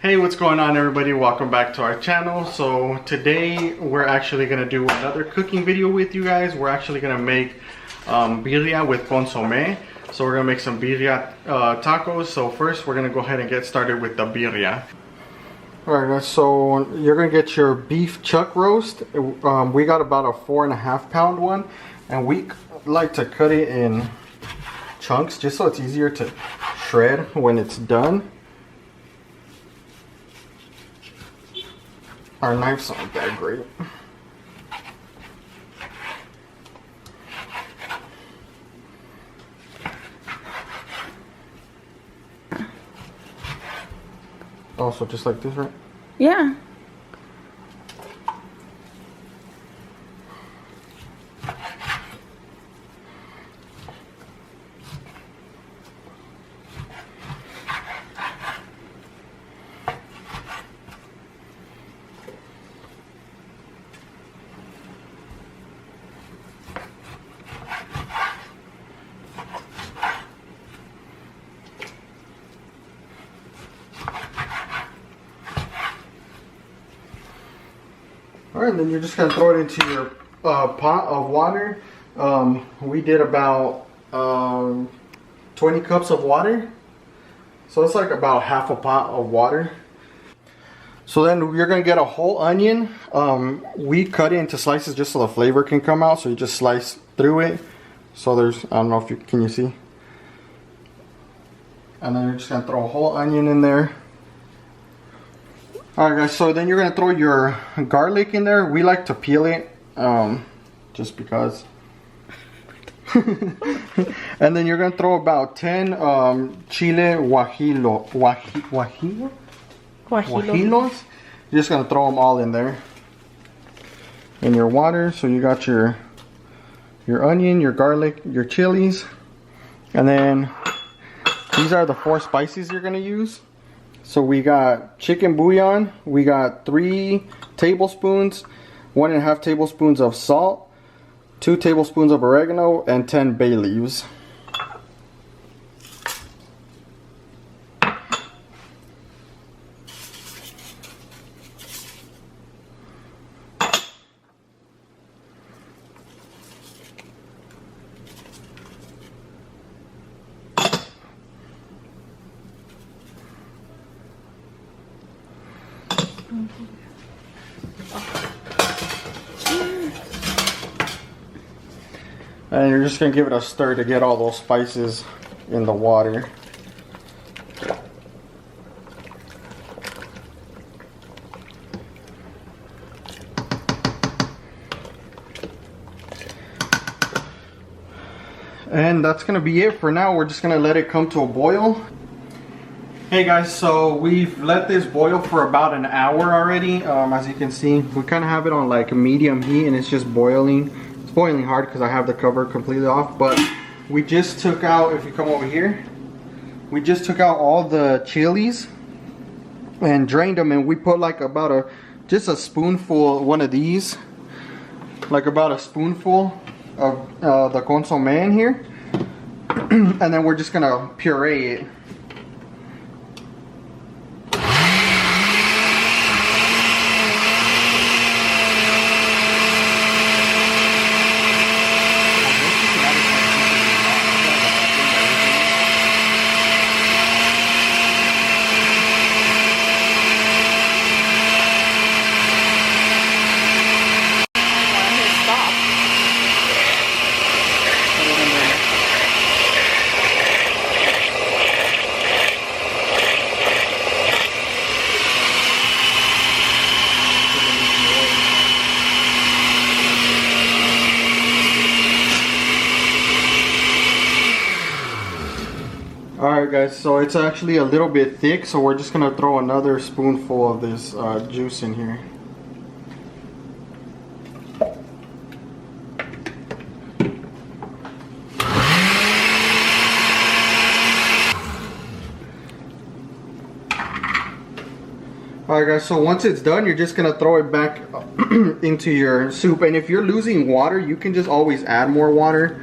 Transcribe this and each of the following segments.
Hey, what's going on everybody? Welcome back to our channel. So today we're actually gonna do another cooking video with you guys. We're actually gonna make birria with consome. So we're gonna make some birria tacos. So first we're gonna go ahead and get started with the birria. Alright guys, so you're gonna get your beef chuck roast. We got about a 4.5 pound one, and we like to cut it in chunks just so it's easier to shred when it's done. Our knives aren't that great. Also, just like this, right? Yeah. Alright, and then you're just going to throw it into your pot of water. We did about 20 cups of water. So it's like about half a pot of water. So then you're going to get a whole onion. We cut it into slices just so the flavor can come out. So you just slice through it. So there's, I don't know if you can you see. And then you're just going to throw a whole onion in there. Alright guys, so then you're going to throw your garlic in there. We like to peel it, just because. And then you're going to throw about 10 chile guajillos. You're just going to throw them all in there. In your water. So you got your onion, your garlic, your chilies. And then these are the 4 spices you're going to use. So we got chicken bouillon, we got 3 tablespoons, 1.5 tablespoons of salt, 2 tablespoons of oregano, and 10 bay leaves. And you're just going to give it a stir to get all those spices in the water. And that's going to be it for now. We're just going to let it come to a boil. Hey guys, so we've let this boil for about an hour already. As you can see, we kind of have it on like a medium heat and it's just boiling. It's boiling hard because I have the cover completely off, but we just took out, if you come over here, we just took out all the chilies and drained them, and we put like about just a spoonful, one of these, like about a spoonful of the consome in here. And then we're just gonna puree it. Alright guys, so it's actually a little bit thick, so we're just going to throw another spoonful of this juice in here. Alright guys, so once it's done, you're just going to throw it back into your soup. And if you're losing water, you can just always add more water.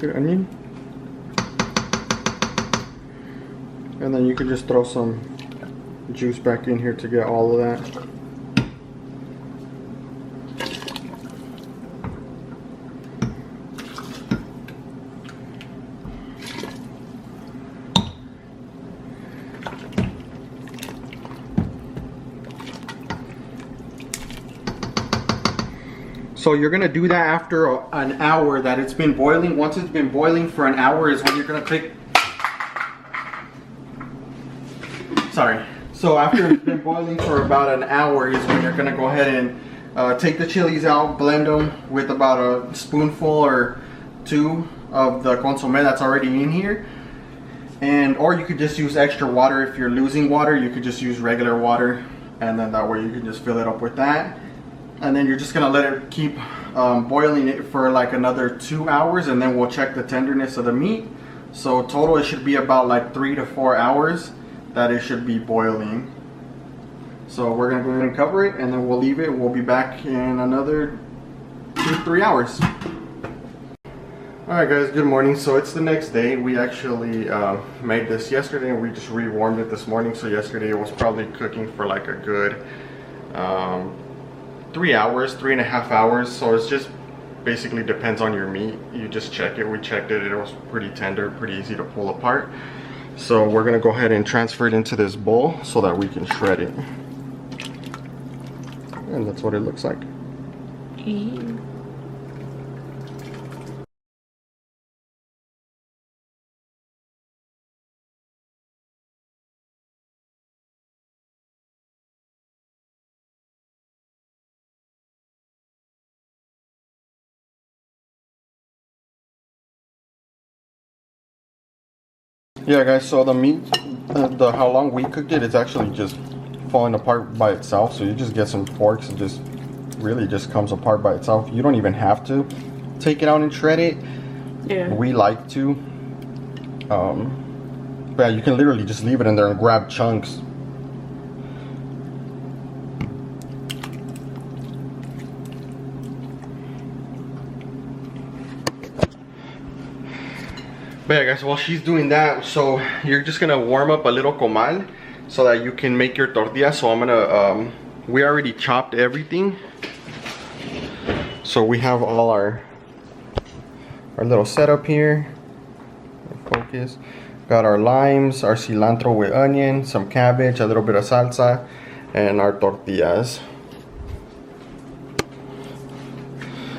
good onion. And then you can just throw some juice back in here to get all of that. So you're gonna do that after an hour that it's been boiling. Once it's been boiling for an hour is when you're gonna take. Sorry. So after it's been boiling for about an hour is when you're gonna go ahead and take the chilies out, blend them with about a spoonful or two of the Consome that's already in here. And or you could just use extra water. If you're losing water, you could just use regular water, and then that way you can just fill it up with that. And then you're just gonna let it keep boiling it for like another 2 hours, and then we'll check the tenderness of the meat. So total it should be about like 3 to 4 hours that it should be boiling. So we're gonna go ahead and cover it, and then we'll leave it. We'll be back in another 2-3 hours. Alright guys, good morning. So it's the next day. We actually made this yesterday and we just rewarmed it this morning. So yesterday it was probably cooking for like a good 3 hours, 3.5 hours. So it's just basically depends on your meat. You just check it. We checked it. It was pretty tender, pretty easy to pull apart. So we're gonna go ahead and transfer it into this bowl so that we can shred it. And that's what it looks like. Yeah guys, so the meat, how long we cooked it, it's actually just falling apart by itself. So you just get some forks and just really just comes apart by itself. You don't even have to take it out and shred it. Yeah. We like to. But yeah, you can literally just leave it in there and grab chunks. But yeah guys, while she's doing that, so you're just gonna warm up a little comal so that you can make your tortillas. So I'm gonna, we already chopped everything. So we have all our little setup here. Focus. Got our limes, our cilantro with onion, some cabbage, a little bit of salsa, and our tortillas.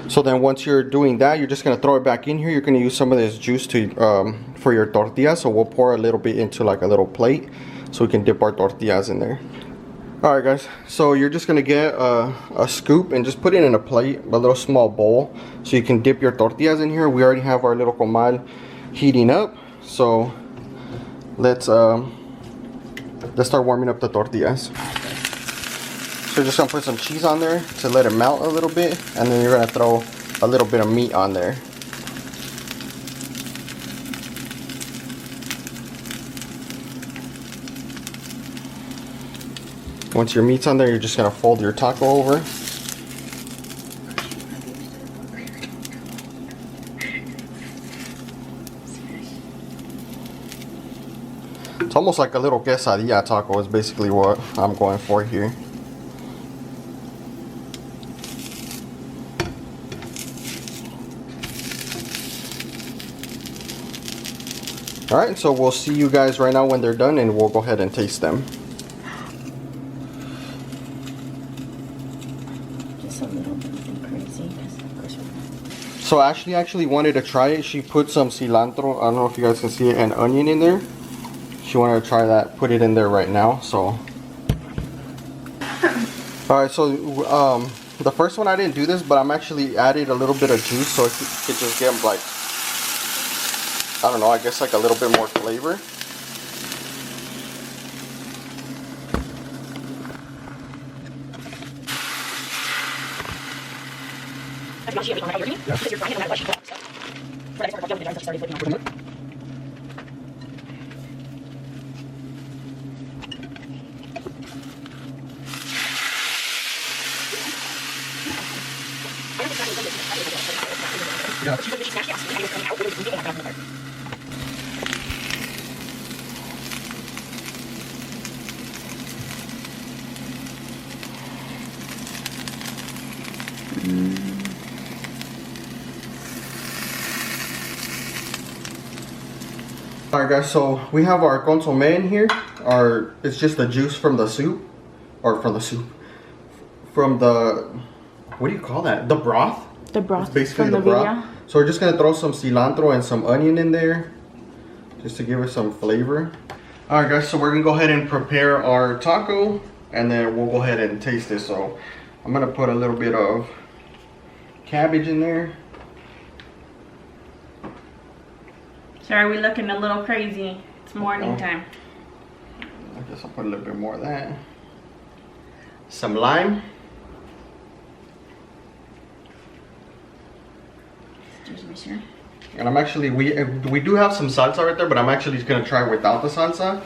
So then once you're doing that, you're just gonna throw it back in here. You're gonna use some of this juice to for your tortillas. So we'll pour a little bit into like a little plate so we can dip our tortillas in there. All right guys, so you're just gonna get a scoop and just put it in a plate, a little small bowl, so you can dip your tortillas in here. We already have our little comal heating up, so let's start warming up the tortillas. So you're just gonna put some cheese on there to let it melt a little bit, and then you're gonna throw a little bit of meat on there. Once your meat's on there, you're just gonna fold your taco over. It's almost like a little quesadilla taco is basically what I'm going for here. Alright, so we'll see you guys right now when they're done, and we'll go ahead and taste them. Just a little bit crazy. So Ashley actually wanted to try it. She put some cilantro, I don't know if you guys can see it, and onion in there. She wanted to try that, put it in there right now, so. Alright, so the first one I didn't do this, but I'm actually added a little bit of juice so it could just get like, I don't know, I guess like a little bit more flavor. Alright guys, so we have our Consome in here. It's just the juice from the soup. Or from the soup. From the, what do you call that? The broth? The broth. It's basically from the broth. birria. So we're just gonna throw some cilantro and some onion in there. Just to give it some flavor. Alright guys, so we're gonna go ahead and prepare our taco. And then we'll go ahead and taste it. So I'm gonna put a little bit of cabbage in there. Sorry, we're looking a little crazy. It's morning time. I guess I'll put a little bit more of that. Some lime. Excuse me, sir. And I'm actually, we do have some salsa right there, but I'm actually just gonna try without the salsa.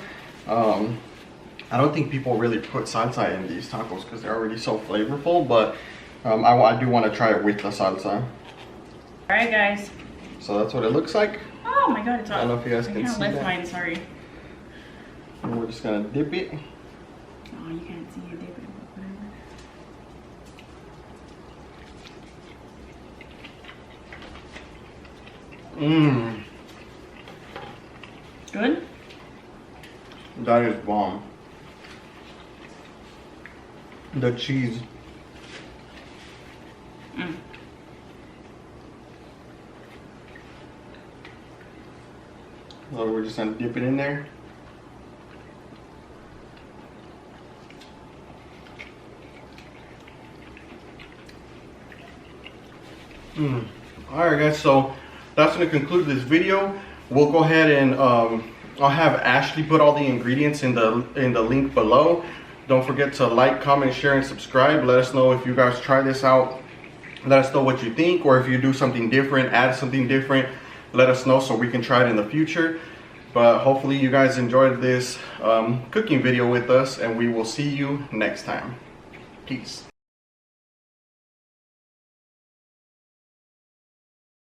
I don't think people really put salsa in these tacos because they're already so flavorful, but I do want to try it with the salsa. Alright guys. So that's what it looks like. Oh my god, it's I don't know if you guys can see I can't lift that. mine, sorry. And we're just gonna dip it. Oh, you can't see it, dip it, whatever. Mmm. Good? That is bomb. The cheese. Mm. So we're just gonna dip it in there. Alright guys, so that's going to conclude this video. We'll go ahead and I'll have Ashley put all the ingredients in the link below. Don't forget to like, comment, share, and subscribe. Let us know if you guys try this out. Let us know what you think, or if you do something different, add something different. Let us know so we can try it in the future. But hopefully you guys enjoyed this cooking video with us, and we will see you next time. Peace.